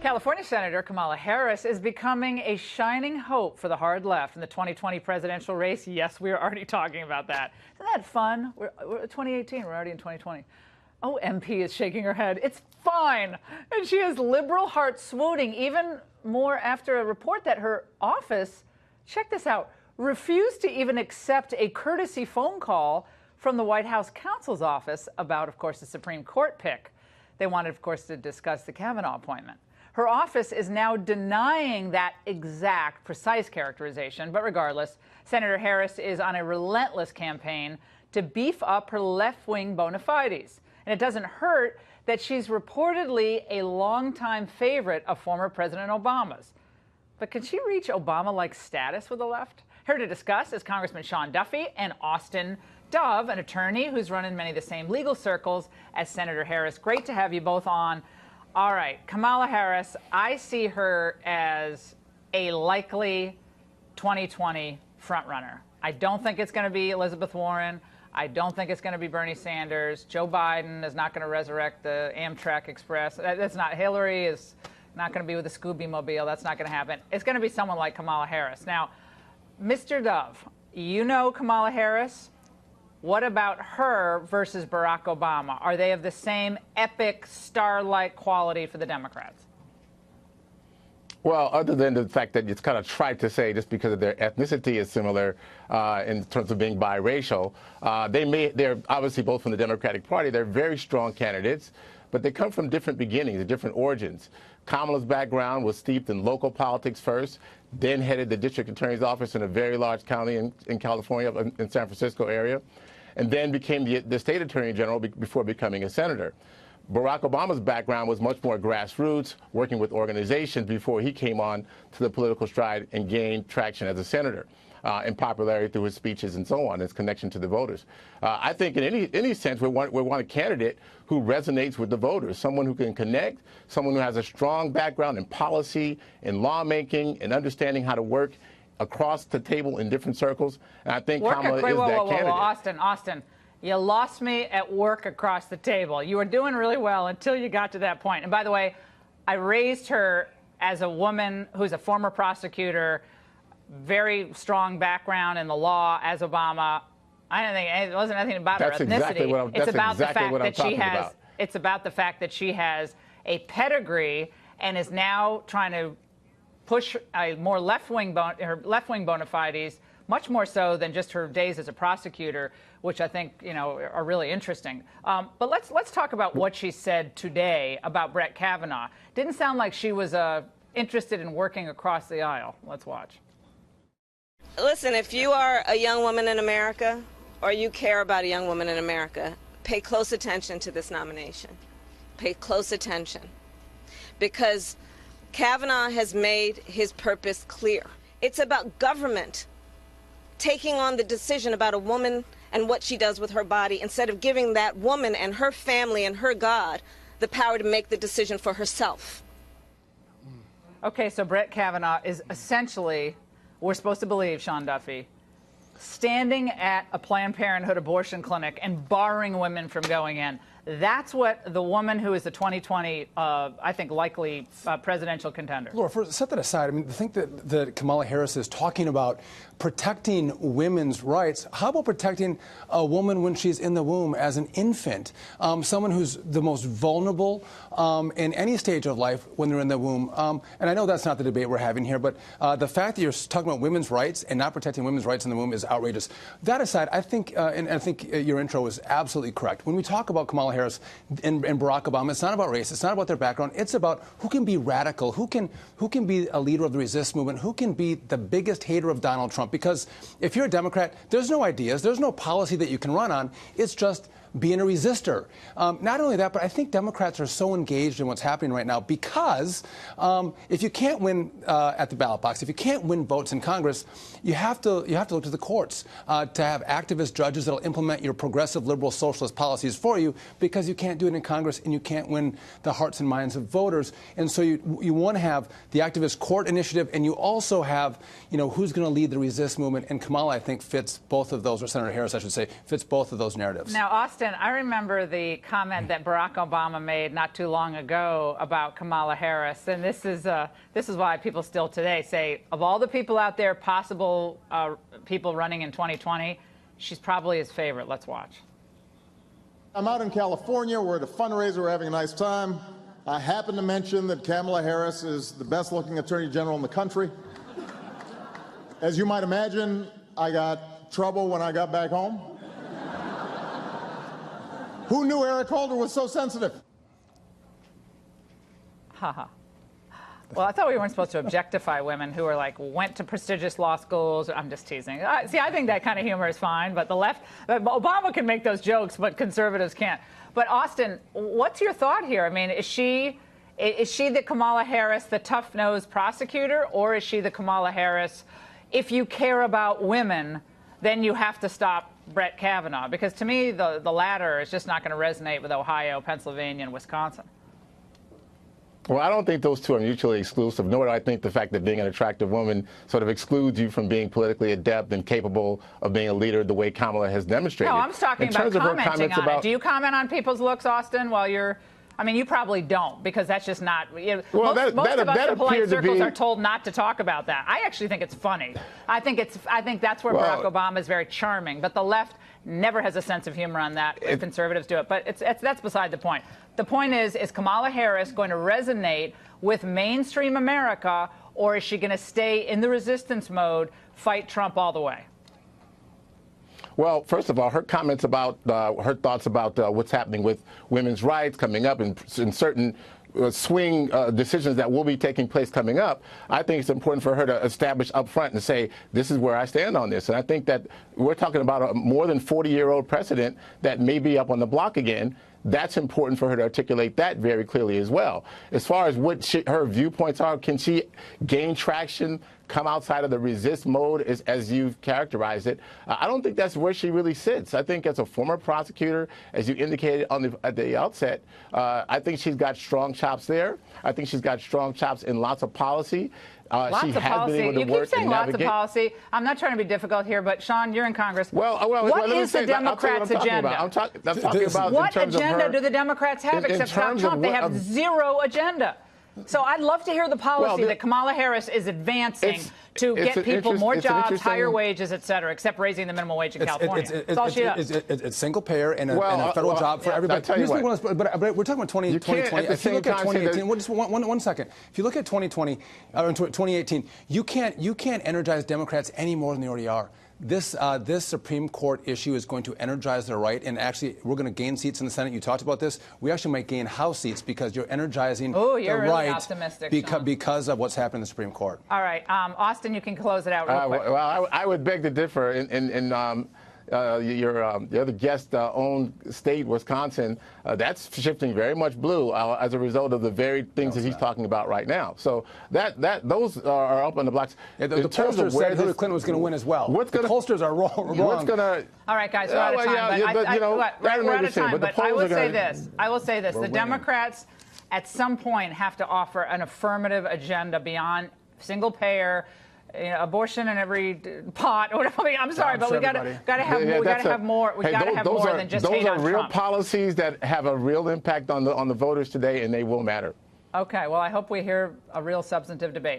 California Senator Kamala Harris is becoming a shining hope for the hard left in the 2020 presidential race. Yes, we are already talking about that. Isn't that fun? We're 2018. We're already in 2020. Oh, MP is shaking her head. It's fine. And she has liberal heart swooning even more after a report that her office, check this out, refused to even accept a courtesy phone call from the White House counsel's office about, of course, the Supreme Court pick. They wanted, of course, to discuss the Kavanaugh appointment. Her office is now denying that exact, precise characterization. But regardless, Senator Harris is on a relentless campaign to beef up her left-wing bona fides. And it doesn't hurt that she's reportedly a longtime favorite of former President Obama's. But can she reach Obama-like status with the left? Here to discuss is Congressman Sean Duffy and Austin Dove, an attorney who's run in many of the same legal circles as Senator Harris. Great to have you both on. All right, Kamala Harris, I see her as a likely 2020 frontrunner. I don't think it's going to be Elizabeth Warren. I don't think it's going to be Bernie Sanders. Joe Biden is not going to resurrect the Amtrak Express. That's not. Hillary is not going to be with the Scooby-Mobile. That's not going to happen. It's going to be someone like Kamala Harris. Now, Mr. Dove, you know Kamala Harris. What about her versus Barack Obama? Are they of the same epic, star-like quality for the Democrats? Well, other than the fact that it's kind of trite to say just because of their ethnicity is similar in terms of being biracial, they're obviously both from the Democratic Party. They're very strong candidates, but they come from different beginnings and different origins. Kamala's background was steeped in local politics first, then headed the district attorney's office in a very large county in California, in San Francisco area, and then became the state attorney general before becoming a senator. Barack Obama's background was much more grassroots, working with organizations before he came on to the political stride and gained traction as a senator, and popularity through his speeches and so on, his connection to the voters. I think in any sense, we want a candidate who resonates with the voters, someone who can connect, someone who has a strong background in policy, in lawmaking, and understanding how to work across the table in different circles. And I think Kamala is that candidate. Austin, you lost me at work across the table. You were doing really well until you got to that point. And by the way, I raised her as a woman who's a former prosecutor, very strong background in the law as Obama. I don't think it wasn't anything about her ethnicity. It's about the fact that she has. It's about the fact that she has a pedigree and is now trying to push a more her left-wing bona fides, much more so than just her days as a prosecutor, which I think are really interesting. But let's talk about what she said today about Brett Kavanaugh. Didn't sound like she was interested in working across the aisle. Let's watch. Listen, if you are a young woman in America, or you care about a young woman in America, pay close attention to this nomination. Pay close attention, because Kavanaugh has made his purpose clear. It's about government taking on the decision about a woman and what she does with her body, instead of giving that woman and her family and her God the power to make the decision for herself. Okay, so Brett Kavanaugh is essentially, we're supposed to believe, Sean Duffy, standing at a Planned Parenthood abortion clinic and barring women from going in. That's what the woman who is the 2020, I think, likely presidential contender. Laura, first, set that aside. I mean, the thing that Kamala Harris is talking about protecting women's rights. How about protecting a woman when she's in the womb as an infant? Someone who's the most vulnerable in any stage of life when they're in the womb. And I know that's not the debate we're having here, but the fact that you're talking about women's rights and not protecting women's rights in the womb is outrageous. That aside, I think, and I think your intro was absolutely correct. When we talk about Kamala Harris and Barack Obama, it's not about race. It's not about their background. It's about who can be radical, who can be a leader of the resist movement, who can be the biggest hater of Donald Trump. Because if you're a Democrat, there's no ideas, there's no policy that you can run on. It's just being a resistor. Not only that, but I think Democrats are so engaged in what's happening right now because if you can't win at the ballot box, if you can't win votes in Congress, you have to look to the courts to have activist judges that will implement your progressive liberal socialist policies for you, because you can't do it in Congress and you can't win the hearts and minds of voters. And so you want to have the activist court initiative, and you also have who's going to lead the resist movement. And Kamala, I think, fits both of those, or Senator Harris, I should say, fits both of those narratives. Now, Austin Austin, I remember the comment that Barack Obama made not too long ago about Kamala Harris, and this is why people still today say, of all the people out there, possible people running in 2020, she's probably his favorite. Let's watch. I'm out in California. We're at a fundraiser. We're having a nice time. I happen to mention that Kamala Harris is the best-looking Attorney General in the country. As you might imagine, I got trouble when I got back home. Who knew Eric Holder was so sensitive? Haha. Well, I thought we weren't supposed to objectify women who are like went to prestigious law schools. I'm just teasing. See, I think that kind of humor is fine, but the left, Obama can make those jokes, but conservatives can't. But Austin, what's your thought here? I mean, is she the Kamala Harris, the tough-nosed prosecutor, or is she the Kamala Harris, if you care about women, then you have to stop Brett Kavanaugh? Because to me, the latter is just not going to resonate with Ohio, Pennsylvania, and Wisconsin. Well, I don't think those two are mutually exclusive, nor do I think the fact that being an attractive woman sort of excludes you from being politically adept and capable of being a leader the way Kamala has demonstrated. No, I'm talking about commenting on it. Do you comment on people's looks, Austin, while you're... I mean, you probably don't, because that's just not... Well, most of us in polite circles are told not to talk about that. I actually think it's funny. I think that's where Barack Obama is very charming, but the left never has a sense of humor on that. Conservatives do it, but that's beside the point. The point is Kamala Harris going to resonate with mainstream America, or is she going to stay in the resistance mode, fight Trump all the way? Well, first of all, her comments about her thoughts about what's happening with women's rights coming up in certain swing decisions that will be taking place coming up, I think it's important for her to establish up front and say, this is where I stand on this. And I think that we're talking about a more than 40-year-old precedent that may be up on the block again. That's important for her to articulate that very clearly as well. As far as what her viewpoints are, can she gain traction, come outside of the resist mode as you've characterized it? I don't think that's where she really sits. I think as a former prosecutor, as you indicated at the outset, I think she's got strong chops there. I think she's got strong chops in lots of policy. Lots of policy. You keep saying lots of policy. I'm not trying to be difficult here, but Sean, you're in Congress. What is the Democrats' agenda? I'm talking about what agenda do the Democrats have except stop Trump? They have zero agenda. So I'd love to hear the policy that Kamala Harris is advancing to get people more jobs, higher wages, et cetera, except raising the minimum wage in California. That's all she does. It's single payer and a federal job for everybody. But we're talking about 2020. If you look at 2018, just one second. If you look at 2020 or 2018, you can't energize Democrats any more than they already are. This Supreme Court issue is going to energize their right, and actually, we're going to gain seats in the Senate. You talked about this. We actually might gain House seats because you're energizing the really right optimistic, because of what's happened in the Supreme Court. All right, Austin, you can close it out real quick. Well, I would beg to differ. Your other guest own state, Wisconsin, that's shifting very much blue as a result of the very things that he's talking about right now. So those are up on the blocks. Yeah, the pollsters said Hillary Clinton was going to win as well. The pollsters are wrong. All right, guys, we're out of time. We're out of time, but I will say this. The Democrats at some point have to offer an affirmative agenda beyond single payer, abortion in every pot. I mean, I'm sorry, but we got to have more. We got to have more than just hate on Trump. Those are real policies that have a real impact on the voters today, and they will matter. Okay. Well, I hope we hear a real substantive debate.